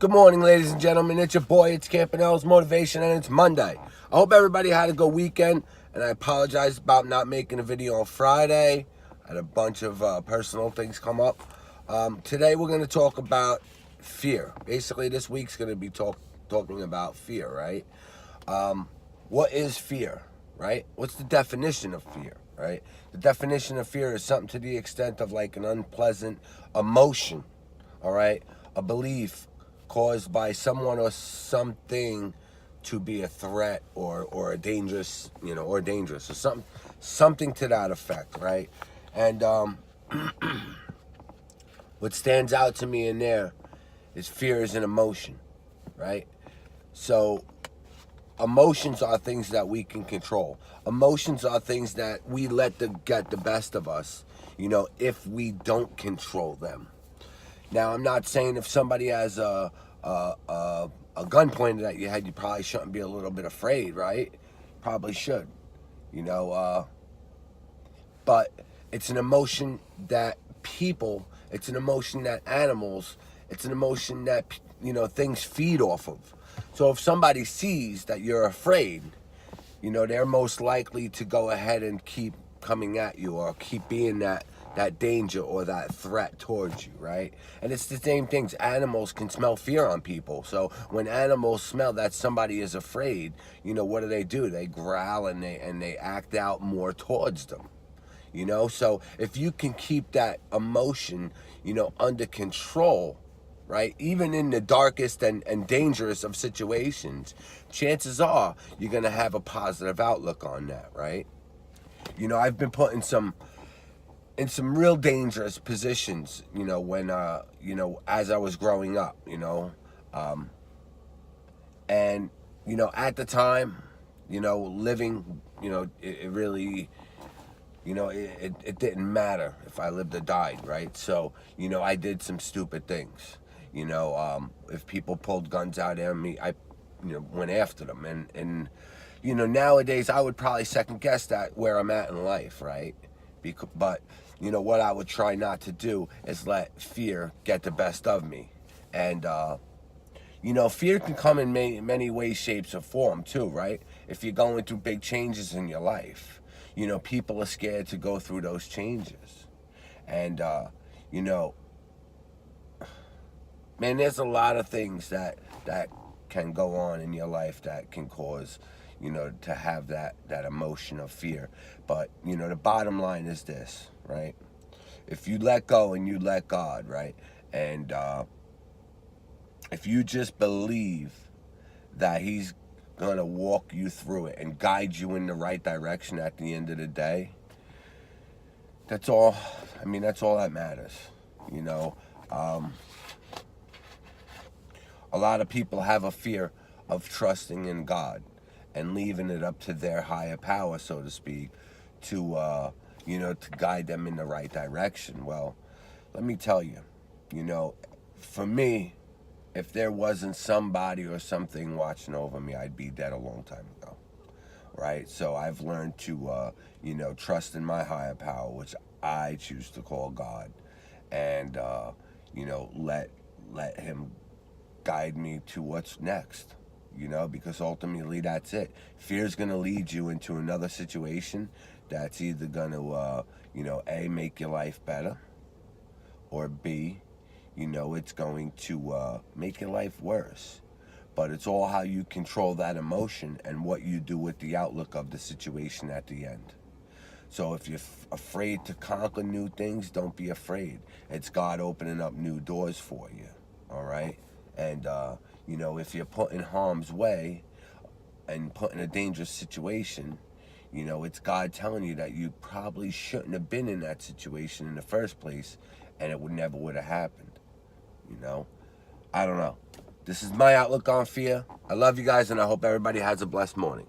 Good morning, ladies and gentlemen. It's your boy, it's Campanelle's Motivation, and it's Monday. I hope everybody had a good weekend, and I apologize about not making a video on Friday. I had a bunch of personal things come up. Today we're going to talk about fear. Basically, this week's going to be talking about fear, right? What is fear, right? What's the definition of fear, right? The definition of fear is something to the extent of like an unpleasant emotion, all right? A belief caused by someone or something to be a threat or a dangerous, or dangerous, or something to that effect, right? And what stands out to me in there is fear is an emotion, right? So emotions are things that we can control. Emotions are things that we get the best of us, if we don't control them. Now, I'm not saying if somebody has a gun pointed at your head, you probably shouldn't be a little bit afraid, right? Probably should, but it's an emotion that it's an emotion that animals, it's an emotion that, things feed off of. So if somebody sees that you're afraid, they're most likely to go ahead and keep coming at you or keep being that danger or that threat towards you, right? And it's the same things. Animals can smell fear on people. So when animals smell that somebody is afraid, what do? They growl and they act out more towards them. So if you can keep that emotion, under control, right? Even in the darkest and dangerous of situations, chances are you're going to have a positive outlook on that, right? I've been put in some real dangerous positions, when, as I was growing up, and, at the time, living, it really, it didn't matter if I lived or died, right? So, I did some stupid things. If people pulled guns out at me, I, went after them. And nowadays I would probably second guess that where I'm at in life, right? But, what I would try not to do is let fear get the best of me. And, fear can come in many ways, shapes, or form too, right? If you're going through big changes in your life, people are scared to go through those changes. And, man, there's a lot of things that can go on in your life that can cause, to have that emotion of fear. But, the bottom line is this, right? If you let go and you let God, right? And if you just believe that He's going to walk you through it and guide you in the right direction at the end of the day, that's all. I mean, that's all that matters, A lot of people have a fear of trusting in God and leaving it up to their higher power, so to speak, to, to guide them in the right direction. Well, let me tell you, for me, if there wasn't somebody or something watching over me, I'd be dead a long time ago, right? So I've learned to, trust in my higher power, which I choose to call God, and, let Him guide me to what's next, because ultimately that's it. Fear is going to lead you into another situation that's either going to, A, make your life better, or B, it's going to make your life worse. But it's all how you control that emotion and what you do with the outlook of the situation at the end. So if you're afraid to conquer new things, don't be afraid. It's God opening up new doors for you, all right? And, if you're put in harm's way and put in a dangerous situation, it's God telling you that you probably shouldn't have been in that situation in the first place, and it never would have happened, I don't know. This is my outlook on fear. I love you guys, and I hope everybody has a blessed morning.